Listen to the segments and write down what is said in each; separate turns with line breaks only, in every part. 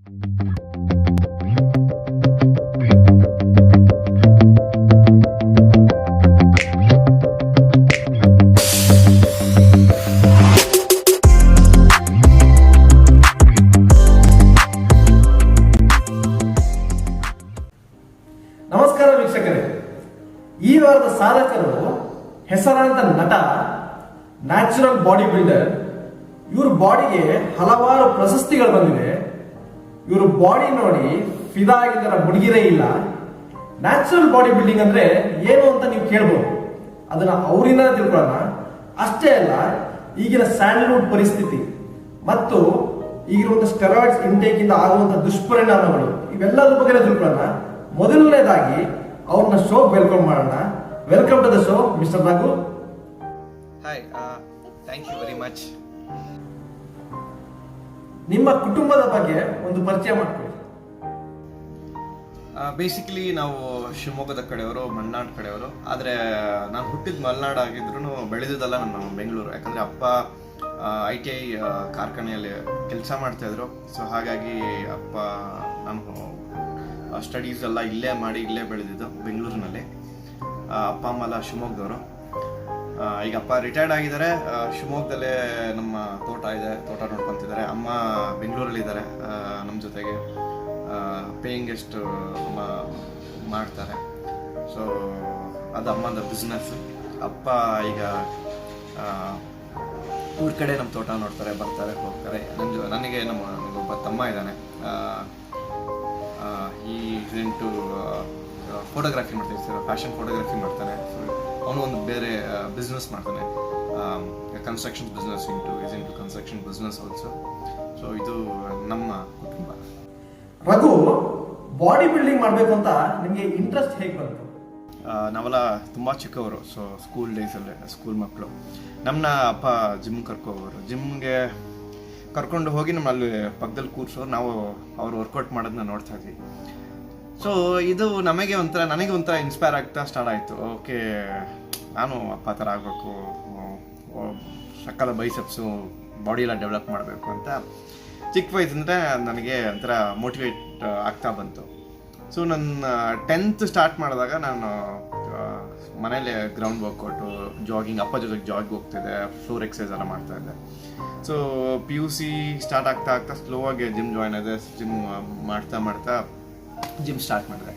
ನಮಸ್ಕಾರ ವೀಕ್ಷಕರೇ, ಈ ವಾರದ ಸಾಧಕರು ಹೆಸರಾಂತ ನಟ, ನ್ಯಾಚುರಲ್ ಬಾಡಿ ಬಿಲ್ಡರ್. ಇವ್ರ ಬಾಡಿಗೆ ಹಲವಾರು ಪ್ರಶಸ್ತಿಗಳು ಬಂದಿದೆ. ಇವ್ರ ಬಾಡಿ ನೋಡಿ ಫಿದಾ ಆಗಿದ್ದರ ಹುಡುಗಿರೇ ಇಲ್ಲ. ನ್ಯಾಚುರಲ್ ಬಾಡಿ ಬಿಲ್ಡಿಂಗ್ ಅಂದ್ರೆ ಏನು ಅಂತ ನೀವು ಕೇಳ್ಬೋದು. ಅದನ್ನ ಅವರಿಂದ ತಿಳ್ಕೊಳ್ಳೋಣ. ಅಷ್ಟೇ ಅಲ್ಲ, ಈಗಿನ ಸ್ಯಾಂಡಲ್ವುಡ್ ಪರಿಸ್ಥಿತಿ ಮತ್ತು ಈಗಿರುವಂತಹ ಸ್ಟೆರಾಯ್ಡ್ಸ್ ಇಂಟೇಕ್ ಇಂದ ಆಗುವಂತಹ ದುಷ್ಪರಿಣಾಮಗಳು ಇವೆಲ್ಲದ್ರ ಬಗ್ಗೆ ತಿಳ್ಕೊಳ್ಳೋಣ. ಮೊದಲನೇದಾಗಿ ಅವ್ರನ್ನ ಶೋ ವೆಲ್ಕಮ್ ಮಾಡೋಣ. Welcome to the show mister Raghu.
Hi, thank you very much.
ನಿಮ್ಮ ಕುಟುಂಬದ ಬಗ್ಗೆ ಒಂದು ಪರಿಚಯ ಮಾಡ್ಕೊಳ್ಳಿ.
ಬೇಸಿಕಲಿ ನಾವು ಶಿವಮೊಗ್ಗದ ಕಡೆಯವರು, ಮಲೆನಾಡು ಕಡೆಯವರು. ಆದರೆ ನಾನು ಹುಟ್ಟಿದ ಮಲೆನಾಡು ಆಗಿದ್ರು ಬೆಳೆದಿದ್ದಲ್ಲ ನಾನು ಬೆಂಗಳೂರು. ಯಾಕಂದರೆ ಅಪ್ಪ ITI ಕಾರ್ಖಾನೆಯಲ್ಲಿ ಕೆಲಸ ಮಾಡ್ತಾಯಿದ್ರು. ಸೊ ಹಾಗಾಗಿ ಅಪ್ಪ ನಾನು ಸ್ಟಡೀಸ್ ಎಲ್ಲ ಇಲ್ಲೇ ಮಾಡಿ ಇಲ್ಲೇ ಬೆಳೆದಿದ್ದು ಬೆಂಗಳೂರಿನಲ್ಲಿ. ಅಪ್ಪ ಅಮ್ಮ ಎಲ್ಲ ಶಿವಮೊಗ್ಗದವರು. ಈಗ ಅಪ್ಪ ರಿಟೈರ್ಡ್ ಆಗಿದ್ದಾರೆ. ಶಿವಮೊಗ್ಗದಲ್ಲೇ ನಮ್ಮ ತೋಟ ಇದೆ, ತೋಟ ನೋಡ್ಕೊತಿದ್ದಾರೆ. ಅಮ್ಮ ಬೆಂಗಳೂರಲ್ಲಿದ್ದಾರೆ ನಮ್ಮ ಜೊತೆಗೆ. ಪೇಯಿಂಗ್ ಗೆಸ್ಟ್ ಮಾಡ್ತಾರೆ. ಸೊ ಅದು ಅಮ್ಮನ ಬಿಸ್ನೆಸ್. ಅಪ್ಪ ಈಗ ಊರ ಕಡೆ ನಮ್ಮ ತೋಟ ನೋಡ್ತಾರೆ, ಬರ್ತಾರೆ, ಹೋಗ್ತಾರೆ. ನನಗೆ ಒಬ್ಬ ತಮ್ಮ ಇದ್ದಾನೆ. ಈ ಇಂಟು ಫೋಟೋಗ್ರಫಿ ಮಾಡ್ತಾನೆ ಸರ್, ಫ್ಯಾಷನ್ ಫೋಟೋಗ್ರಫಿ ಮಾಡ್ತಾನೆ. ಸೊ ಅವನು ಒಂದು ಬೇರೆ ಬಿಸ್ನೆಸ್ ಮಾಡ್ತಾನೆ, construction business. Into construction business also. So ಇದು ನಮ್ಮ ಕುಟುಂಬ.
ರಘು, ಬಾಡಿ ಬಿಲ್ಡಿಂಗ್ ಮಾಡಬೇಕು ಅಂತ ನಿಮಗೆ ಇಂಟ್ರೆಸ್ಟ್ ಹೇಗೆ ಬಂತು?
ನಾವೆಲ್ಲ ತುಂಬ ಚಿಕ್ಕವರು. ಸೊ ಸ್ಕೂಲ್ ಡೇಸಲ್ಲೇ, ಸ್ಕೂಲ್ ಮಕ್ಕಳು ನಮ್ಮನ್ನ ಅಪ್ಪ ಜಿಮ್ ಕರ್ಕೋವರು. ಜಿಮ್ಗೆ ಕರ್ಕೊಂಡು ಹೋಗಿ ನಮ್ಮ ಅಲ್ಲಿ ಪಕ್ಕದಲ್ಲಿ ಕೂರಿಸೋರು. ನಾವು ಅವ್ರು ವರ್ಕೌಟ್ ಮಾಡೋದನ್ನ ನೋಡ್ತಾ ಇದ್ವಿ. ಸೊ ಇದು ನನಗೆ ಒಂಥರ ಇನ್ಸ್ಪೈರ್ ಆಗ್ತಾ ಸ್ಟಾರ್ಟ್ ಆಯಿತು. ಓಕೆ, ನಾನು ಅಪ್ಪ ಥರ ಆಗಬೇಕು, ಸಕ್ಕಲ ಬೈಸೆಪ್ಸು, ಬಾಡಿ ಎಲ್ಲ ಡೆವಲಪ್ ಮಾಡಬೇಕು ಅಂತ ಚಿಕ್ಕ ವಯಸ್ಸಿಂದ ನನಗೆ ಒಂಥರ ಮೋಟಿವೇಟ್ ಆಗ್ತಾ ಬಂತು. ಸೊ ನನ್ನ 10th ಸ್ಟಾರ್ಟ್ ಮಾಡಿದಾಗ ನಾನು ಮನೇಲಿ ಗ್ರೌಂಡ್ ವರ್ಕೌಟು, ಜಾಗಿಂಗ್, ಅಪ್ಪ ಜೊತೆಗೆ ಜಾಗಿಂಗ್ ಹೋಗ್ತಿದ್ದೆ, ಫ್ಲೋರ್ ಎಕ್ಸಸೈಸ್ ಎಲ್ಲ ಮಾಡ್ತಾಯಿದ್ದೆ. ಸೊ PUC ಸ್ಟಾರ್ಟ್ ಆಗ್ತಾ ಸ್ಲೋ ಆಗಿ ಜಿಮ್ ಜಾಯ್ನ್ ಆಗಿದೆ. ಜಿಮ್ ಮಾಡ್ತಾ ಜಿಮ್ ಸ್ಟಾರ್ಟ್ ಮಾಡಿದೆ.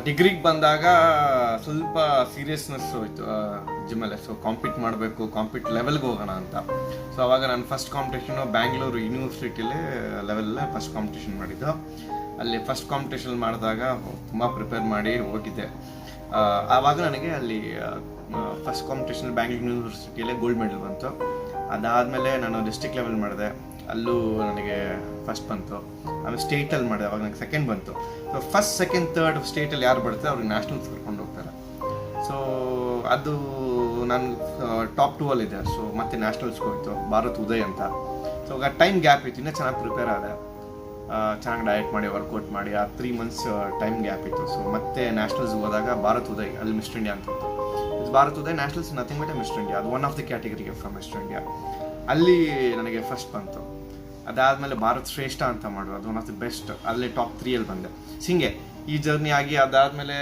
ಡಿಗ್ರಿಗೆ ಬಂದಾಗ ಸ್ವಲ್ಪ ಸೀರಿಯಸ್ನೆಸ್ ಹೋಯ್ತು ಜಿಮ್ಮಲ್ಲೇ. ಸೊ ಕಾಂಪೀಟ್ ಲೆವೆಲ್ಗೆ ಹೋಗೋಣ ಅಂತ. ಸೊ ಅವಾಗ ನಾನು ಫಸ್ಟ್ ಕಾಂಪಿಟೇಷನು ಬ್ಯಾಂಗ್ಳೂರು ಯೂನಿವರ್ಸಿಟಿಲೇ ಲೆವೆಲಲ್ಲೇ ಫಸ್ಟ್ ಕಾಂಪಿಟೇಷನ್ ಮಾಡಿದ್ದು. ಅಲ್ಲಿ ಫಸ್ಟ್ ಕಾಂಪಿಟೇಷನ್ ಮಾಡಿದಾಗ ತುಂಬ ಪ್ರಿಪೇರ್ ಮಾಡಿ ಹೋಗಿದ್ದೆ. ಆವಾಗ ನನಗೆ ಅಲ್ಲಿ ಫಸ್ಟ್ ಕಾಂಪಿಟೇಷನ್ ಬ್ಯಾಂಗ್ಳೂರು ಯೂನಿವರ್ಸಿಟಿಯಲ್ಲೇ ಗೋಲ್ಡ್ ಮೆಡಲ್ ಬಂತು. ಅದಾದಮೇಲೆ ನಾನು ಡಿಸ್ಟ್ರಿಕ್ಟ್ ಲೆವೆಲ್ ಮಾಡಿದೆ, ಅಲ್ಲೂ ನನಗೆ ಫಸ್ಟ್ ಬಂತು. ಆಮೇಲೆ ಸ್ಟೇಟಲ್ಲಿ ಮಾಡಿದೆ, ಅವಾಗ ನನಗೆ ಸೆಕೆಂಡ್ ಬಂತು. ಸೊ ಫಸ್ಟ್, ಸೆಕೆಂಡ್, ಥರ್ಡ್ ಸ್ಟೇಟಲ್ಲಿ ಯಾರು ಬರ್ತಾರೆ ಅವ್ರಿಗೆ ನ್ಯಾಷನಲ್ಸ್ ಕರ್ಕೊಂಡು ಹೋಗ್ತಾರೆ. ಸೊ ಅದು ನಾನು ಟಾಪ್ 2 ಅಲ್ಲಿದೆ. ಸೊ ಮತ್ತೆ ನ್ಯಾಷನಲ್ಸ್ಗೆ ಹೋಯ್ತು, ಭಾರತ್ ಉದಯ್ ಅಂತ. ಸೊ ಆಗ ಟೈಮ್ ಗ್ಯಾಪ್ ಇತ್ತು, ಇನ್ನೂ ಚೆನ್ನಾಗಿ ಪ್ರಿಪೇರ್ ಆದೆ, ಚೆನ್ನಾಗಿ ಡಯಟ್ ಮಾಡಿ ವರ್ಕೌಟ್ ಮಾಡಿ. ಆ 3 months ಟೈಮ್ ಗ್ಯಾಪ್ ಇತ್ತು. ಸೊ ಮತ್ತೆ ನ್ಯಾಷನಲ್ಸ್ಗೆ ಹೋದಾಗ ಭಾರತ್ ಉದಯ್, ಅಲ್ಲಿ ಮಿಸ್ಟರ್ ಇಂಡಿಯಾ ಅಂತ ಇತ್ತು. Bharat Uday nationals nothing but mister India. ಅದು ಒನ್ ಆಫ್ ದ ಕ್ಯಾಟಗರಿಗೆ ಫ್ರಮ್ ಮಿಸ್ಟರ್ ಇಂಡಿಯಾ. ಅಲ್ಲಿ ನನಗೆ ಫಸ್ಟ್ ಬಂತು. ಅದಾದಮೇಲೆ ಭಾರತ್ ಶ್ರೇಷ್ಠ ಅಂತ ಮಾಡೋದು, ಅದು ಒನ್ ಆಫ್ ದ ಬೆಸ್ಟ್. ಅಲ್ಲಿ ಟಾಪ್ 3 ಬಂದೆ. ಹಿಂಗೆ ಈ ಜರ್ನಿ ಆಗಿ ಅದಾದಮೇಲೆ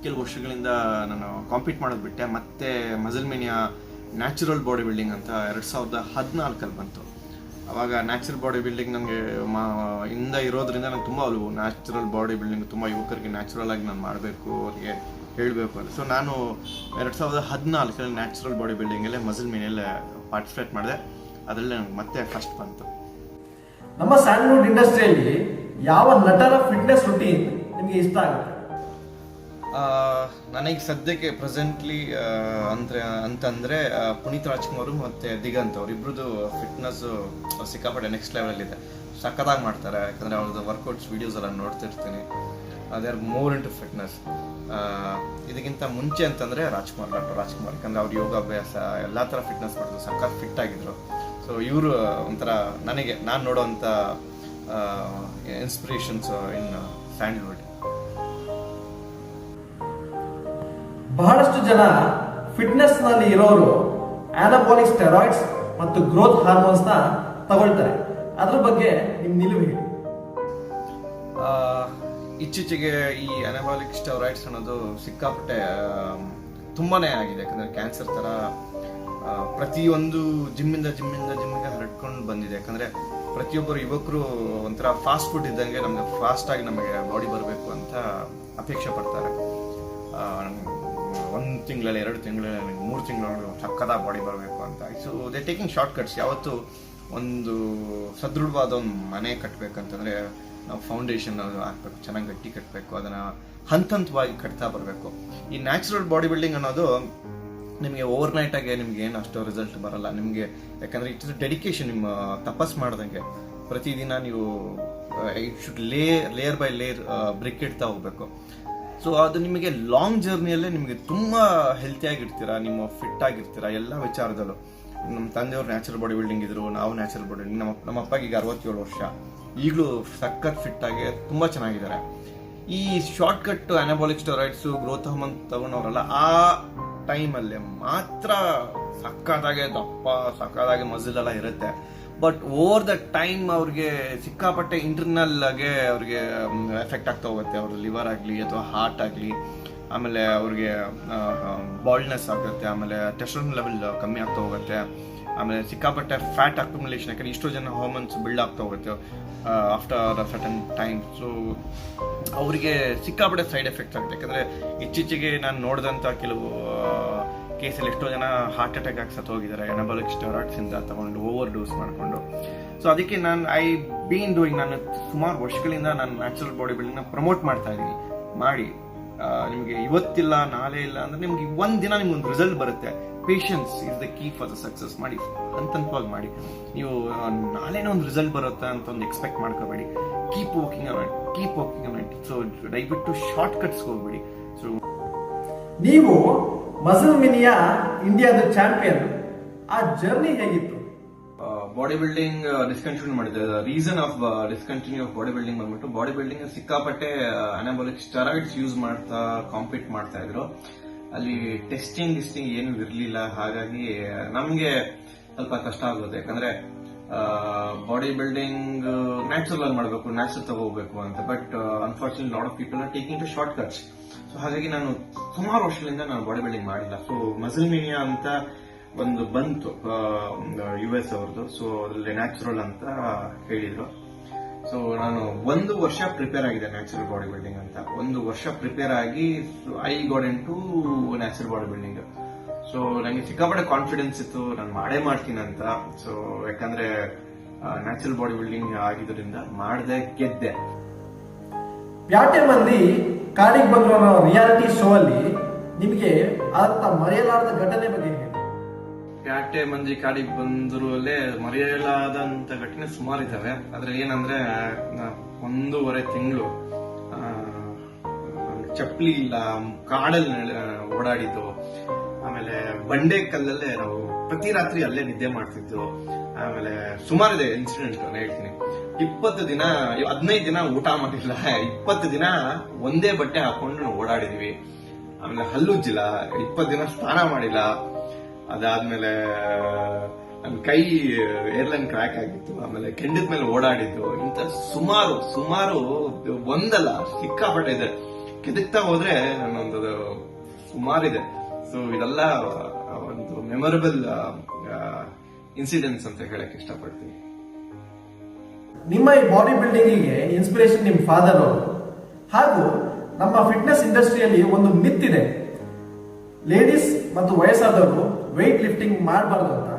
ಕೆಲವು ವರ್ಷಗಳಿಂದ ನಾನು ಕಾಂಪೀಟ್ ಮಾಡೋದು ಬಿಟ್ಟೆ. ಮತ್ತೆ muscle mania natural body building ಅಂತ 2014 ಬಂತು. ಅವಾಗ ನ್ಯಾಚುರಲ್ ಬಾಡಿ ಬಿಲ್ಡಿಂಗ್ ನನಗೆ ಇಂದ ಇರೋದ್ರಿಂದ ನಂಗೆ ತುಂಬ ಒಲವು. ನ್ಯಾಚುರಲ್ ಬಾಡಿ ಬಿಲ್ಡಿಂಗ್ ತುಂಬ ಯುವಕರಿಗೆ ನ್ಯಾಚುರಲ್ ಆಗಿ ನಾನು ಮಾಡಬೇಕು, ಅವರಿಗೆ ಹೇಳಬೇಕು ಅಂತ. ಸೊ ನಾನು 2014 ನ್ಯಾಚುರಲ್ ಬಾಡಿ ಬಿಲ್ಡಿಂಗಲ್ಲೇ ಮಸಲ್ ಮೇನಿಯಲ್ಲೇ ಪಾರ್ಟಿಸಿಪೇಟ್ ಮಾಡಿದೆ. ಅದರಲ್ಲಿ ನನಗೆ ಮತ್ತೆ ಫಸ್ಟ್ ಬಂತು.
ನಮ್ಮ ಸ್ಯಾಂಡಲ್ವುಡ್ ಇಂಡಸ್ಟ್ರಿಯಲ್ಲಿ ಯಾವ ನಟರ ಫಿಟ್ನೆಸ್ ರೂಟೀನ್ ನಿಮಗೆ ಇಷ್ಟ ಆಗುತ್ತೆ?
ನನಗೆ ಸದ್ಯಕ್ಕೆ ಪ್ರೆಸೆಂಟ್ಲಿ ಅಂತಂದರೆ ಪುನೀತ್ ರಾಜ್ಕುಮಾರ್ ಮತ್ತು ದಿಗಂತ್ ಅವರಿಬ್ರದ್ದು ಫಿಟ್ನೆಸ್ಸು ಸಿಕ್ಕಾಪಟ್ಟೆ ನೆಕ್ಸ್ಟ್ ಲೆವೆಲಲ್ಲಿದೆ. ಸಖತ್ತಾಗಿ ಮಾಡ್ತಾರೆ. ಯಾಕಂದರೆ ಅವ್ರದ್ದು ವರ್ಕೌಟ್ಸ್ ವೀಡಿಯೋಸ್ ಎಲ್ಲ ನೋಡ್ತಿರ್ತೀನಿ. They are more into fitness. ಇದಕ್ಕಿಂತ ಮುಂಚೆ ಅಂತಂದರೆ ಡಾಕ್ಟರ್ ರಾಜ್ಕುಮಾರ್. ಯಾಕಂದರೆ ಅವ್ರ ಯೋಗಾಭ್ಯಾಸ ಎಲ್ಲ ಥರ ಫಿಟ್ನೆಸ್ ಮಾಡಿದ್ರು, ಸಖತ್ ಫಿಟ್ ಆಗಿದ್ರು. ಸೊ ಇವರು ಒಂಥರ ನಾನು ನೋಡೋವಂಥ ಇನ್ಸ್ಪಿರೇಷನ್ಸ್ ಇನ್ ಸ್ಯಾಂಡಲ್ವುಡ್.
ಬಹಳಷ್ಟು ಜನ ಫಿಟ್ನೆಸ್ ನಲ್ಲಿ ಇರೋರು ಆನಬಾಲಿಕ್ ಸ್ಟೆರಾಯ್ಡ್ಸ್ ಮತ್ತು ಗ್ರೋತ್ ಹಾರ್ಮೋನ್ಸ್ ನ ತಗೊಳ್ತಾರೆ. ಅದ್ರ ಬಗ್ಗೆ ನಿಮ್ ನಿಲುವು ಹೇಳಿ.
ಇತ್ತೀಚೆಗೆ ಈ ಅನಾಬಾಲಿಕ್ ಸ್ಟೆರಾಯ್ಡ್ಸ್ ಅನ್ನೋದು ಸಿಕ್ಕಾಪಟ್ಟೆ ತುಂಬಾನೇ ಆಗಿದೆ. ಯಾಕಂದ್ರೆ ಕ್ಯಾನ್ಸರ್ ತರ ಪ್ರತಿಯೊಂದು ಜಿಮ್ಮಿಗೆ ಹರಡ್ಕೊಂಡು ಬಂದಿದೆ. ಯಾಕಂದ್ರೆ ಪ್ರತಿಯೊಬ್ಬರು ಯುವಕರು ಒಂಥರ ಫಾಸ್ಟ್ ಫುಡ್ ಇದ್ದಂಗೆ ನಮ್ಗೆ ಫಾಸ್ಟ್ ಆಗಿ ನಮಗೆ ಬಾಡಿ ಬರಬೇಕು ಅಂತ ಅಪೇಕ್ಷೆ ಪಡ್ತಾರೆ. 1 ತಿಂಗಳಲ್ಲಿ 2 ತಿಂಗಳಲ್ಲಿ 3 ತಿಂಗಳು ಸಕ್ಕದಾಗಿ ಬಾಡಿ ಬರಬೇಕು ಅಂತ. So they taking short cuts. ಯಾವತ್ತು ಒಂದು ಸದೃಢವಾದ ಒಂದು ಮನೆ ಕಟ್ಟಬೇಕಂತಂದ್ರೆ ನಾವು ಫೌಂಡೇಶನ್ ಹಾಕ್ಬೇಕು, ಚೆನ್ನಾಗಿ ಗಟ್ಟಿ ಕಟ್ಟಬೇಕು, ಅದನ್ನ ಹಂತವಾಗಿ ಕಟ್ತಾ ಬರಬೇಕು. ಈ ನ್ಯಾಚುರಲ್ ಬಾಡಿ ಬಿಲ್ಡಿಂಗ್ ಅನ್ನೋದು ನಿಮಗೆ ಓವರ್ ನೈಟ್ ಆಗಿ ನಿಮ್ಗೆ ಏನು ಅಷ್ಟು ರಿಸಲ್ಟ್ ಬರಲ್ಲ ನಿಮಗೆ. ಯಾಕಂದ್ರೆ ಇಟ್ಸ್ ಡೆಡಿಕೇಶನ್. ನಿಮ್ಮ ತಪಸ್ ಮಾಡ್ದಂಗೆ ಪ್ರತಿದಿನ ನೀವು it should layer by layer brick ಇಡ್ತಾ ಹೋಗ್ಬೇಕು. ಸೊ ಅದು ನಿಮಗೆ ಲಾಂಗ್ ಜರ್ನಿಯಲ್ಲೇ ನಿಮಗೆ ತುಂಬಾ ಹೆಲ್ತಿ ಆಗಿರ್ತೀರಾ, ನಿಮ್ಮ ಫಿಟ್ ಆಗಿರ್ತೀರಾ ಎಲ್ಲ ವಿಚಾರದಲ್ಲೂ. ನಮ್ಮ ತಂದೆಯವರು ನ್ಯಾಚುರಲ್ ಬಾಡಿ ಬಿಲ್ಡಿಂಗ್ ಇದ್ರು, ನಾವು ನ್ಯಾಚುರಲ್ ಬಾಡಿ ಬಿಲ್ಡಿಂಗ್. ನಮ್ಮ ಅಪ್ಪಗೆ ಈಗ 67 ವರ್ಷ, ಈಗಲೂ ಸಖತ್ ಫಿಟ್ ಆಗಿ ತುಂಬಾ ಚೆನ್ನಾಗಿದ್ದಾರೆ. ಈ short cut anabolic steroids growth hormone ತಗೊಂಡವರಲ್ಲ, ಆ ಟೈಮಲ್ಲಿ ಮಾತ್ರ ಸಕ್ಕದಾಗೆ ದಪ್ಪ, ಸಕ್ಕದಾಗೆ ಮಸಲ್ ಎಲ್ಲ ಇರುತ್ತೆ. ಬಟ್ ಓವರ್ ದ ಟೈಮ್ ಅವ್ರಿಗೆ ಸಿಕ್ಕಾಪಟ್ಟೆ ಇಂಟರ್ನಲ್ ಆಗಿ ಅವ್ರಿಗೆ ಎಫೆಕ್ಟ್ ಆಗ್ತಾ ಹೋಗುತ್ತೆ. ಅವ್ರ ಲಿವರ್ ಆಗಲಿ ಅಥವಾ ಹಾರ್ಟ್ ಆಗಲಿ, ಆಮೇಲೆ ಅವ್ರಿಗೆ ಬಾಲ್ಡ್ನೆಸ್ ಆಗುತ್ತೆ, ಆಮೇಲೆ ಟೆಸ್ಟೋಸ್ಟೆರಾನ್ ಲೆವೆಲ್ ಕಮ್ಮಿ ಆಗ್ತಾ ಹೋಗುತ್ತೆ, ಆಮೇಲೆ ಸಿಕ್ಕಾಪಟ್ಟೆ ಫ್ಯಾಟ್ ಅಕ್ಯುಮುಲೇಷನ್. ಯಾಕಂದ್ರೆ ಇಷ್ಟೊಂದು ಹಾರ್ಮೋನ್ಸ್ ಬಿಲ್ಡ್ ಆಗ್ತಾ ಹೋಗುತ್ತೆ ಆಫ್ಟರ್ ಸರ್ಟನ್ ಟೈಮ್. ಸೊ ಅವರಿಗೆ ಸಿಕ್ಕಾಪಟ್ಟೆ ಸೈಡ್ ಎಫೆಕ್ಟ್ಸ್ ಆಗುತ್ತೆ. ಯಾಕಂದ್ರೆ ಇತ್ತೀಚೆಗೆ ನಾನು ನೋಡಿದಂಥ ಕೆಲವು ಕೇಸಲ್ಲಿ ಎಷ್ಟೋ ಜನ ಹಾರ್ಟ್ ಅಟ್ಯಾಕ್ ಆಗಿ ಸತ್ತು ಹೋಗಿದ್ದಾರೆ ಅನಾಬಾಲಿಕ್ ಸ್ಟೆರಾಯ್ಡ್ಸ್ ಇಂದ ತಗೊಂಡು, ಓವರ್ ಡೋಸ್ ಮಾಡಿಕೊಂಡು. ಸೊ ಅದಕ್ಕೆ ನಾನು ನಾನು ಸುಮಾರು ವರ್ಷಗಳಿಂದ ನಾನು ನ್ಯಾಚುರಲ್ ಬಾಡಿ ಬಿಲ್ಡಿಂಗ್ನ ಪ್ರಮೋಟ್ ಮಾಡ್ತಾ ಇದ್ದೀನಿ. ಮಾಡಿ ನಿಮಗೆ ಇವತ್ತಿಲ್ಲ ನಾಳೆ ಇಲ್ಲ ಅಂದ್ರೆ ನಿಮ್ಗೆ ಒಂದಿನ ನಿಮ್ಗೊಂದು ರಿಸಲ್ಟ್ ಬರುತ್ತೆ. Patience is the key for the success. ಮಾಡಿ ಹಂತವಾಗಿ ಮಾಡಿ. ನೀವು ನಾಳೆನೇ ಒಂದು ರಿಸಲ್ಟ್ ಬರುತ್ತೆ ಅಂತ ಒಂದು ಎಕ್ಸ್ಪೆಕ್ಟ್ ಮಾಡ್ಕೋಬೇಡಿ. Keep walking on it. So ದಯವಿಟ್ಟು ಶಾರ್ಟ್ ಕಟ್ಸ್ ಹೋಗ್ಬೇಡಿ. ಸೊ
ನೀವು ಮಸಲ್ ಮಿನಿಯಾ ಇಂಡಿಯಾದ ಚಾಂಪಿಯನ್, ಆ ಜರ್ನಿ ಹೇಗಿತ್ತು?
ಬಾಡಿ ಬಿಲ್ಡಿಂಗ್ ಡಿಸ್ಕಂಟಿನ್ಯೂ ಮಾಡಿದೆ. Reason of discontinue of body building ಬಂದ್ಬಿಟ್ಟು, ಬಾಡಿ ಬಿಲ್ಡಿಂಗ್ ಸಿಕ್ಕಾಪಟ್ಟೆ ಅನಾಬಾಲಿಕ್ ಸ್ಟೆರಾಯ್ಡ್ಸ್ ಯೂಸ್ ಮಾಡ್ತಾ ಕಾಂಪೀಟ್ ಮಾಡ್ತಾ ಇದ್ರು. ಅಲ್ಲಿ ಟೆಸ್ಟಿಂಗ್ ಏನು ಇರಲಿಲ್ಲ. ಹಾಗಾಗಿ ನಮ್ಗೆ ಸ್ವಲ್ಪ ಕಷ್ಟ ಆಗುತ್ತೆ. ಯಾಕಂದ್ರೆ ಬಾಡಿ ಬಿಲ್ಡಿಂಗ್ ನ್ಯಾಚುರಲ್ ಆಗಿ ಮಾಡಬೇಕು, ನ್ಯಾಚುರಲ್ ತಗೋಬೇಕು ಅಂತ. But unfortunately lot of people are taking to short cuts. So ಹಾಗಾಗಿ ನಾನು ಸುಮಾರು ವರ್ಷಗಳಿಂದ ನಾನು ಬಾಡಿ ಬಿಲ್ಡಿಂಗ್ ಮಾಡಿಲ್ಲ. ಸೊ ಮಸಲ್ ಮಿನಿಯಾ ಅಂತ ಒಂದು ಬಂತು US ಅವ್ರದ್ದು. ಸೊ ಅದ್ರಲ್ಲಿ ನ್ಯಾಚುರಲ್ ಅಂತ ಹೇಳಿದ್ರು. ಸೊ ನಾನು 1 ವರ್ಷ ಪ್ರಿಪೇರ್ ಆಗಿದೆ ನ್ಯಾಚುರಲ್ ಬಾಡಿ ಬಿಲ್ಡಿಂಗ್ ಅಂತ. 1 ವರ್ಷ ಪ್ರಿಪೇರ್ ಆಗಿ I got in to natural body building. So ನನಗೆ ಸಿಕ್ಕಾಪಟ್ಟೆ ಕಾನ್ಫಿಡೆನ್ಸ್ ಇತ್ತು, ನಾನು ಮಾಡ್ತೀನಿ ಅಂತ. ಸೊ ಯಾಕಂದ್ರೆ ನ್ಯಾಚುರಲ್ ಬಾಡಿ ಬಿಲ್ಡಿಂಗ್ ಆಗಿದ್ರಿಂದ ಮಾಡಿದೆ, ಗೆದ್ದೆ.
ಪ್ಯಾಟೆ ಮಂದಿ ಕಾಡಿಗೆ ಬಂದ್ರು ಅನ್ನೋ ರಿಯಾಲಿಟಿ ಶೋ ಅಲ್ಲಿ ನಿಮಗೆ ಆದಂತ ಮರೆಯಲಾರದ ಘಟನೆ ಬಗ್ಗೆ ಹೇಳಿ.
ಪ್ಯಾಟೆ ಮಂದಿ ಕಾಡಿಗೆ ಬಂದ್ರು ಅಲ್ಲೇ ಮರೆಯಲಾದಂತ ಘಟನೆ ಸುಮಾರು ಇದಾವೆ. ಅದ್ರಲ್ಲಿ ಏನಂದ್ರೆ 1.5 ತಿಂಗಳು ಚಪ್ಪಲಿ ಇಲ್ಲ, ಕಾಡಲ್ಲಿ ಓಡಾಡಿದ್ದು. ಆಮೇಲೆ ಬಂಡೆ ಕಲ್ಲಲ್ಲೇ ನಾವು ಪ್ರತಿ ರಾತ್ರಿ ಅಲ್ಲೇ ನಿದ್ದೆ ಮಾಡ್ತಿದ್ದು. ಆಮೇಲೆ ಸುಮಾರಿದೆ ಇನ್ಸಿಡೆಂಟ್ ನಾನು ಹೇಳ್ತೀನಿ. 20 ದಿನ 15 ದಿನ ಊಟ ಮಾಡಿಲ್ಲ, 20 ದಿನ ಒಂದೇ ಬಟ್ಟೆ ಹಾಕೊಂಡು ನಾವು ಓಡಾಡಿದ್ವಿ. ಆಮೇಲೆ ಹಲ್ಲುಜ್ಜಿಲ್ಲ, 20 ದಿನ ಸ್ನಾನ ಮಾಡಿಲ್ಲ. ಅದಾದ್ಮೇಲೆ ನನ್ನ ಕೈ ಏರ್ಲೈನ್ ಕ್ರ್ಯಾಕ್ ಆಗಿತ್ತು. ಆಮೇಲೆ ಕೆಂಡದ ಮೇಲೆ ಓಡಾಡಿದ್ದು. ಇಂತ ಸುಮಾರು ಒಂದಲ್ಲ ಸಿಕ್ಕಾಪಟ್ಟೆ ಇದೆ. ಕೆದಕ್ತಾ ಹೋದ್ರೆ ನನ್ನೊಂದು ಸುಮಾರಿದೆ. ಸೊ ಇದೆಲ್ಲ ಒಂದು ಮೆಮೊರಬಲ್ ಇನ್ಸಿಡೆಂಟ್ಸ್ ಅಂತ ಹೇಳಕ್ ಇಷ್ಟಪಡ್ತೀನಿ.
ನಿಮ್ಮ ಈ ಬಾಡಿ ಬಿಲ್ಡಿಂಗಿಗೆ ಇನ್ಸ್ಪಿರೇಷನ್ ನಿಮ್ಮ ಫಾದರ್ ಅವರು. ಹಾಗೂ ನಮ್ಮ ಫಿಟ್ನೆಸ್ ಇಂಡಸ್ಟ್ರಿಯಲ್ಲಿ ಒಂದು ಮಿತ್ ಇದೆ, ಲೇಡೀಸ್ ಮತ್ತು ವಯಸ್ಸಾದವರು ವೆಯ್ಟ್ ಲಿಫ್ಟಿಂಗ್ ಮಾಡಬಾರ್ದು ಅಂತ.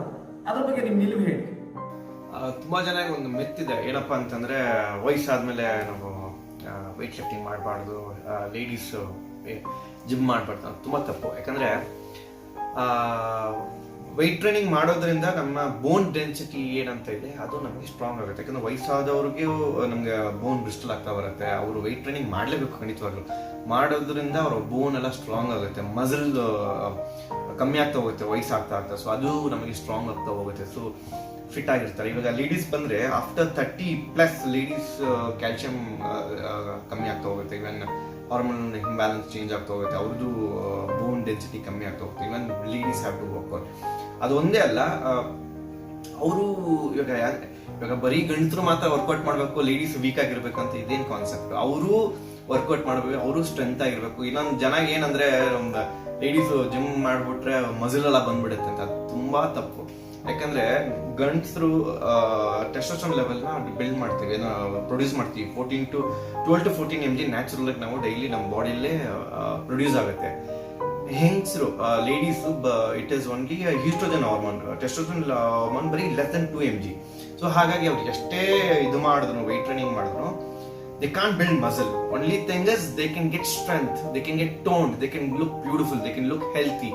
ಅದ್ರ ಬಗ್ಗೆ ನಿಮ್ ನಿಲುವು ಹೇಳಿ.
ತುಂಬಾ ಜನ ಒಂದು ಮಿತ್ ಇದೆ. ಏನಪ್ಪಾ ಅಂತಂದ್ರೆ ವಯಸ್ಸಾದ್ಮೇಲೆ ನಾವು ವೆಯ್ಟ್ ಲಿಫ್ಟಿಂಗ್ ಮಾಡಬಾರ್ದು, ಲೇಡೀಸ್ ಜಿಮ್ ಮಾಡಬಾರ್ದು ಅಂತ. ತುಂಬಾ ತಪ್ಪು. ಯಾಕಂದ್ರೆ ವೆಯ್ಟ್ ಟ್ರೈನಿಂಗ್ ಮಾಡೋದ್ರಿಂದ ನಮ್ಮ ಬೋನ್ ಡೆನ್ಸಿಟಿ ಏನಂತ ಇದೆ ಅದು ನಮಗೆ ಸ್ಟ್ರಾಂಗ್ ಆಗುತ್ತೆ. ಯಾಕಂದ್ರೆ ವಯಸ್ಸಾದವ್ರಿಗೆ ನಮ್ಗೆ ಬೋನ್ ಬ್ರಿಸ್ಟಲ್ ಆಗ್ತಾ ಬರುತ್ತೆ. ಅವರು ವೆಯ್ಟ್ ಟ್ರೈನಿಂಗ್ ಮಾಡಲೇಬೇಕು ಖಂಡಿತವಾಗ್ಲು. ಮಾಡೋದ್ರಿಂದ ಅವ್ರ ಬೋನ್ ಎಲ್ಲ ಸ್ಟ್ರಾಂಗ್ ಆಗುತ್ತೆ, ಮಸಲ್ ಕಮ್ಮಿ ಆಗ್ತಾ ಹೋಗುತ್ತೆ ವಯಸ್ಸಾಗ್ತಾ. ಸೊ ಅದು ನಮಗೆ ಸ್ಟ್ರಾಂಗ್ ಆಗ್ತಾ ಹೋಗುತ್ತೆ. ಸೊ ಫಿಟ್ ಆಗಿರ್ತಾರೆ. ಇವಾಗ ಲೇಡೀಸ್ ಬಂದ್ರೆ ಆಫ್ಟರ್ 30+ ಲೇಡೀಸ್ ಕ್ಯಾಲ್ಸಿಯಂ ಕಮ್ಮಿ ಆಗ್ತಾ ಹೋಗುತ್ತೆ. ಇವನ್ ಹಾರ್ಮೋನ್ ಇಂಬ್ಯಾಲೆನ್ಸ್ ಚೇಂಜ್ ಆಗ್ತಾ ಹೋಗುತ್ತೆ. ಅವ್ರದ್ದು ಬೋನ್ ಡೆನ್ಸಿಟಿ ಕಮ್ಮಿ ಆಗ್ತಾ ಹೋಗುತ್ತೆ. Even ladies have to work out. ಅದು ಒಂದೇ ಅಲ್ಲ, ಅವರು ಇವಾಗ ಇವಾಗ ಬರೀ ಗಂಡಸರು ಮಾತ್ರ ವರ್ಕೌಟ್ ಮಾಡಬೇಕು, ಲೇಡೀಸ್ ವೀಕ್ ಆಗಿರ್ಬೇಕು ಅಂತ ಇದೇನ್ ಕಾನ್ಸೆಪ್ಟ್. ಅವರು ವರ್ಕೌಟ್ ಮಾಡಬೇಕು, ಅವರು ಸ್ಟ್ರೆಂತ್ ಆಗಿರ್ಬೇಕು. ಇನ್ನೊಂದು ಜನ ಏನಂದ್ರೆ ಲೇಡೀಸ್ ಜಿಮ್ ಮಾಡ್ಬಿಟ್ರೆ ಮಸಲ್ ಎಲ್ಲ ಬಂದ್ಬಿಡುತ್ತೆ ಅಂತ, ಅದು ತುಂಬಾ ತಪ್ಪು. ಯಾಕಂದ್ರೆ ಗಂಡಸರು ಟೆಸ್ಟೋಸ್ಟೆರಾನ್ ಲೆವೆಲ್ ನ ಬಿಲ್ಡ್ ಮಾಡ್ತೀವಿ, ಪ್ರೊಡ್ಯೂಸ್ ಮಾಡ್ತೀವಿ. 12 to 14 mg ನ್ಯಾಚುರಲ್ ಆಗಿ ನಾವು ಡೈಲಿ ನಮ್ಮ ಬಾಡಿಯಲ್ಲೇ ಪ್ರೊಡ್ಯೂಸ್ ಆಗುತ್ತೆ. ಹೆಂಗಸರು ladies it is only oestrogen hormone, testosterone hormone ಬರೀ ಲೆಸ್ ದನ್ 2 mg. ಸೊ ಹಾಗಾಗಿ ಅವ್ರಿಗೆ ಎಷ್ಟೇ ಇದು ಮಾಡಿದ್ರು, ವೆಯ್ಟ್ ಟ್ರೈನಿಂಗ್ ಮಾಡಿದ್ರು, they can't build muscle. Only thing is they can get strength, they can get toned, they can look beautiful, they can look healthy.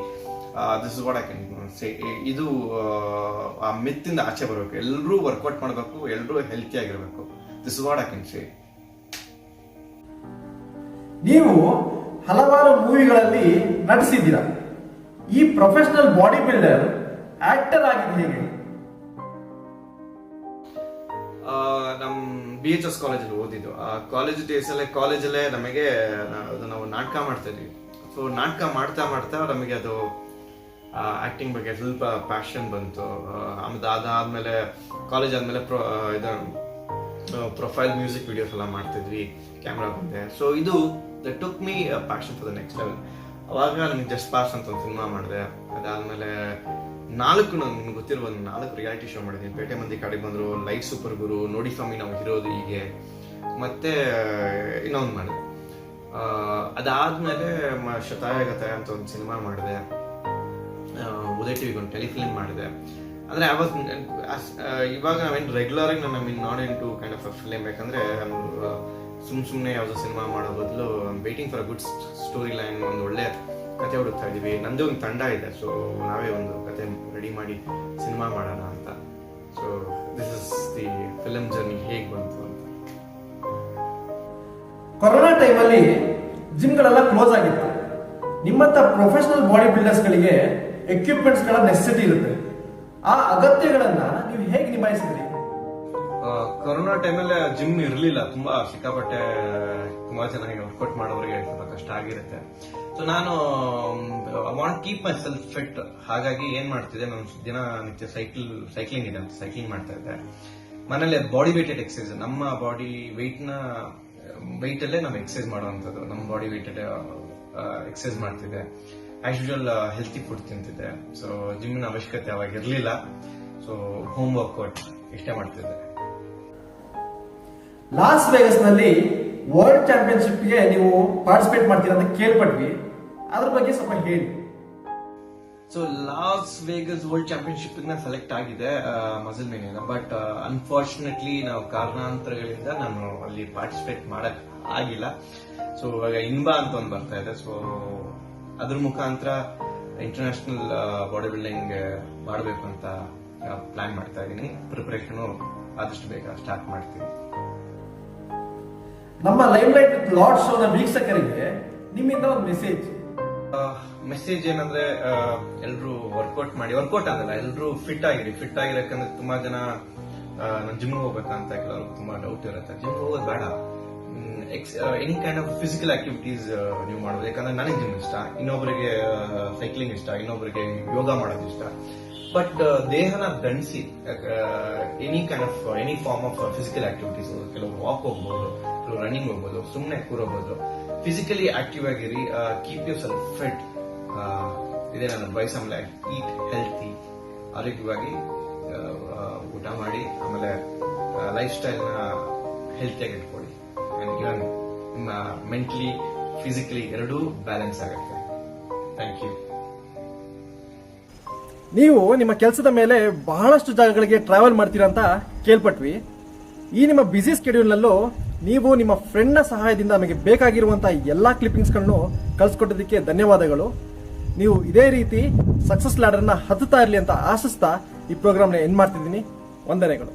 This is what I can say. ಇದು ಆ ಮಿತ್ತಿಂದ ಆಚೆ ಬರಬೇಕು. ಎಲ್ಲರೂ workout ಮಾಡಬೇಕು, ಎಲ್ಲರೂ healthy ಆಗಿರಬೇಕು. This is what I can say.
ನೀವು ಹಲವಾರು ಮೂವಿಗಳಲ್ಲಿ ನಟಿಸಿದ್ದೀರಾ. ಈ ಪ್ರೊಫೆಷನಲ್ ಬಾಡಿ ಬಿಲ್ಡರ್ ಆಕ್ಟರ್ ಆಗಿದ್ದು ಹೇಗೆ?
ನಮ್ಮ BHS ಕಾಲೇಜಲ್ಲಿ ಓದಿದ್ದು. ಕಾಲೇಜ್ ಡೇಸ್ ಕಾಲೇಜಲ್ಲೇ ನಮಗೆ ನಾವು ನಾಟಕ ಮಾಡ್ತಾ ಇದ್ವಿ. ಸೊ ನಾಟಕ ಮಾಡ್ತಾ ಮಾಡ್ತಾ ನಮಗೆ ಅದು ಆಕ್ಟಿಂಗ್ ಬಗ್ಗೆ ಸ್ವಲ್ಪ ಪ್ಯಾಷನ್ ಬಂತು. ಅದಾದ್ಮೇಲೆ ಕಾಲೇಜ್ ಆದ್ಮೇಲೆ ಪ್ರೊಫೈಲ್ ಮ್ಯೂಸಿಕ್ ವಿಡಿಯೋಸ್ ಎಲ್ಲ ಮಾಡ್ತಿದ್ವಿ, ಕ್ಯಾಮ್ರಾ ಬಂದೆ. ಸೊ ಇದು took me passion for the next level. ಅವಾಗ ನನಗೆ ಜಸ್ಟ್ ಪಾಸ್ ಅಂತ ಒಂದು ಸಿನಿಮಾ ಮಾಡಿದೆ. ಅದಾದ್ಮೇಲೆ 4 ನಿಮ್ಗೆ ಗೊತ್ತಿರ್ಬೋದು, 4 ರಿಯಾಲಿಟಿ ಶೋ ಮಾಡಿದ್ದೀನಿ. ಪೇಟೆ ಮಂದಿ ಕಾಡಿಗೆ ಬಂದರು, ಲೈಫ್ ಸೂಪರ್ ಗುರು, ನೋಡಿ ಸ್ವಾಮಿ ನಾವು ಇರೋದು, ಹೀಗೆ ಮತ್ತೆ ಇನ್ನೊಂದು ಮಾಡಿದೆ. ಅದಾದ್ಮೇಲೆ ಶತಾಯಗತಾಯ ಅಂತ ಒಂದು ಸಿನಿಮಾ ಮಾಡಿದೆ. ಉದಯ್ ಟಿವಿಗೆ ಒಂದು ಟೆಲಿಫಿಲ್ಮ್ ಮಾಡಿದೆ. ಅಂದ್ರೆ ಇವಾಗ ನಾವೇನು ರೆಗ್ಯುಲರ್ ಆಗಿ ನಾನು not in to kind of a film. ಯಾಕಂದ್ರೆ ಸುಮ್ಮನೆ ಯಾವುದೋ ಸಿನಿಮಾ ಮಾಡೋ ಬದಲು waiting for a good story line, ಒಂದು ಒಳ್ಳೆ ಕತೆ ಹುಡುಕ್ತಾ ಇದೀವಿ. ನಂದೇ ಒಂದು ತಂಡ ಇದೆ, ಸೊ ನಾವೇ ಒಂದು ಕತೆ ರೆಡಿ ಮಾಡಿ ಸಿನಿಮಾ ಮಾಡೋಣ ಅಂತ. So this is the film journey ಹೇಗೆ ಬಂತು ಅಂತ.
ಕೊರೋನಾ ಟೈಮಲ್ಲಿ ಜಿಮ್ಗಳೆಲ್ಲ ಕ್ಲೋಸ್ ಆಗಿತ್ತು. ನಿಮ್ಮಂತ ಪ್ರೊಫೆಷನಲ್ ಬಾಡಿ ಬಿಲ್ಡರ್ಸ್ ಗಳಿಗೆ ಎಕ್ವಿಪ್ಮೆಂಟ್ಸ್ ಗಳ ನೆಸೆಸಿಟಿ ಇರುತ್ತೆ. ಆ ಅಗತ್ಯಗಳನ್ನ ನೀವು ಹೇಗೆ ನಿಭಾಯಿಸಿದ್ರಿ?
ಕೊರೋನಾ ಟೈಮಲ್ಲಿ ಜಿಮ್ ಇರಲಿಲ್ಲ, ತುಂಬಾ ಸಿಕ್ಕಾಪಟ್ಟೆ ತುಂಬಾ ಚೆನ್ನಾಗಿ ವರ್ಕೌಟ್ ಮಾಡೋರಿಗೆ ಸ್ವಲ್ಪ ಕಷ್ಟ ಆಗಿರುತ್ತೆ. ಸೊ ನಾನು want keep my self fit. ಹಾಗಾಗಿ ಏನ್ ಮಾಡ್ತಿದ್ದೆ, ನಾನು ದಿನನಿತ್ಯ ಸೈಕ್ಲಿಂಗ್ ಇದೆ ಅಂತ ಸೈಕ್ಲಿಂಗ್ ಮಾಡ್ತಾ ಇದ್ದೆ. ಮನೇಲಿ ಬಾಡಿ ವೇಟೆಡ್ ಎಕ್ಸರ್ಸೈಸ್, ನಮ್ಮ ಬಾಡಿ ವೆಯ್ಟ್ ಅಲ್ಲೇ ನಾವು ಎಕ್ಸರ್ಸೈಸ್ ಮಾಡುವಂಥದ್ದು. ನಮ್ಮ ಬಾಡಿ ವೇಟೆಡ್ ಎಕ್ಸರ್ಸೈಸ್ ಮಾಡ್ತಿದ್ದೆ. ಆಸ್ ಯೂಶುವಲ್ ಹೆಲ್ತಿ ಫುಡ್ ತಿಂತಿದ್ದೆ. ಸೊ ಜಿಮ್ನ ಅವಶ್ಯಕತೆ ಅವಾಗ ಇರಲಿಲ್ಲ. ಸೊ ಹೋಮ್ ವರ್ಕೌಟ್ ಇಷ್ಟೇ ಮಾಡ್ತಿದ್ದೆ.
ಲಾಸ್ ವೇಗಸ್ ನಲ್ಲಿ ವರ್ಲ್ಡ್ ಚಾಂಪಿಯನ್ಶಿಪ್ಗೆ ನೀವು ಪಾರ್ಟಿಸಿಪೇಟ್ ಮಾಡ್ತೀರಾ ಅಂತ ಕೇಳ್ಪಟ್ವಿ, ಅದ್ರ ಬಗ್ಗೆ ಸ್ವಲ್ಪ ಹೇಳಿ.
So Las Vegas world championship select ಆಗಿದೆ ಮಸಲ್ ಮೇನಿಂದ. ಬಟ್ ಅನ್ಫಾರ್ಚುನೇಟ್ಲಿ ನಾವು ಕಾರಣಾಂತರಗಳಿಂದ ನಾನು ಅಲ್ಲಿ ಪಾರ್ಟಿಸಿಪೇಟ್ ಮಾಡಕ್ ಆಗಿಲ್ಲ. ಸೊ ಇವಾಗ ಇನ್ಬಾ ಅಂತ ಒಂದು ಬರ್ತಾ ಇದೆ. ಸೊ ಅದ್ರ ಮುಖಾಂತರ ಇಂಟರ್ನ್ಯಾಷನಲ್ ಬಾಡಿ ಬಿಲ್ಡಿಂಗ್ ಮಾಡಬೇಕು ಅಂತ ಪ್ಲಾನ್ ಮಾಡ್ತಾ ಇದ್ದೀನಿ. ಪ್ರಿಪರೇಷನ್ ಆದಷ್ಟು ಬೇಗ ಸ್ಟಾರ್ಟ್ ಮಾಡ್ತೀನಿ.
ನಮ್ಮ ಲೈವ್ ಲೈಟ್ ವಿತ್ ಲಾರ್ಡ್ ಶೋನ ವೀಕ್ಷಕರಿಗೆ ನಿಮ್ಮಿಂದ ಒಂದು
ಮೆಸೇಜ್ ಏನಂದ್ರೆ, ಎಲ್ರು ವರ್ಕೌಟ್ ಮಾಡಿ. ವರ್ಕೌಟ್ ಆಗಲ್ಲ, ಎಲ್ರು ಫಿಟ್ ಆಗಿರಕ್ಕಂದ್ರೆ ತುಂಬಾ ಜನ ನಾನು ಜಿಮ್ ಹೋಗ್ಬೇಕಂತ ಕೆಲವರು ತುಂಬಾ ಡೌಟ್ ಇರುತ್ತೆ. ಜಿಮ್ ಹೋಗೋದು ಬೇಡ, any kind of physical activities ನೀವು ಮಾಡಬಹುದು. ಯಾಕಂದ್ರೆ ನನಗೆ ಜಿಮ್ ಇಷ್ಟ, ಇನ್ನೊಬ್ಬರಿಗೆ ಸೈಕ್ಲಿಂಗ್ ಇಷ್ಟ, ಇನ್ನೊಬ್ಬರಿಗೆ ಯೋಗ ಮಾಡೋದು ಇಷ್ಟ. ಬಟ್ ದೇಹನ ದಂಡಿಸಿ any kind of any form of physical activities, ಕೆಲವು ವಾಕ್ ಹೋಗ್ಬೋದು, ಕೆಲವು ರನ್ನಿಂಗ್ ಹೋಗ್ಬೋದು, ಸುಮ್ಮನೆ ಕೂರೋಬಹುದು. ಫಿಸಿಕಲಿ ಆಕ್ಟಿವ್ ಆಗಿರಿ, ಕೀಪ್ ಯುವರ್ ಸೆಲ್ಫ್ ಫಿಟ್. ಇದೇ ನನ್ನ ಅಡ್ವೈಸ್. ಆಮೇಲೆ ಈಟ್ ಹೆಲ್ತಿ, ಆರೋಗ್ಯವಾಗಿ ಊಟ ಮಾಡಿ, ಆಮೇಲೆ ಲೈಫ್ ಸ್ಟೈಲ್ನ ಹೆಲ್ತಿಯಾಗಿ ಇಟ್ಕೊಳ್ಳಿ. ಇವನ್ ನಿಮ್ಮ ಮೆಂಟಲಿ ಫಿಸಿಕಲಿ ಎರಡೂ ಬ್ಯಾಲೆನ್ಸ್ ಆಗುತ್ತೆ. Thank you.
ನೀವು ನಿಮ್ಮ ಕೆಲಸದ ಮೇಲೆ ಬಹಳಷ್ಟು ಜಾಗಗಳಿಗೆ ಟ್ರಾವೆಲ್ ಮಾಡ್ತೀರಾ ಅಂತ ಕೇಳ್ಪಟ್ವಿ. ಈ ನಿಮ್ಮ ಬ್ಯುಸಿ ಸ್ಕೆಡ್ಯೂಲ್ನಲ್ಲೂ ನೀವು ನಿಮ್ಮ ಫ್ರೆಂಡ್ನ ಸಹಾಯದಿಂದ ನಮಗೆ ಬೇಕಾಗಿರುವಂತಹ ಎಲ್ಲಾ ಕ್ಲಿಪ್ಪಿಂಗ್ಸ್ಗಳನ್ನು ಕಳಿಸ್ಕೊಟ್ಟೋದಕ್ಕೆ ಧನ್ಯವಾದಗಳು. ನೀವು ಇದೇ ರೀತಿ ಸಕ್ಸಸ್ ಲ್ಯಾಡರ್ನ ಹತ್ತುತ್ತಾ ಇರಲಿ ಅಂತ ಆಶಿಸ್ತಾ ಈ ಪ್ರೋಗ್ರಾಮ್ನ ಎಂಡ್ ಮಾಡ್ತಿದ್ದೀನಿ. ವಂದನೆಗಳು.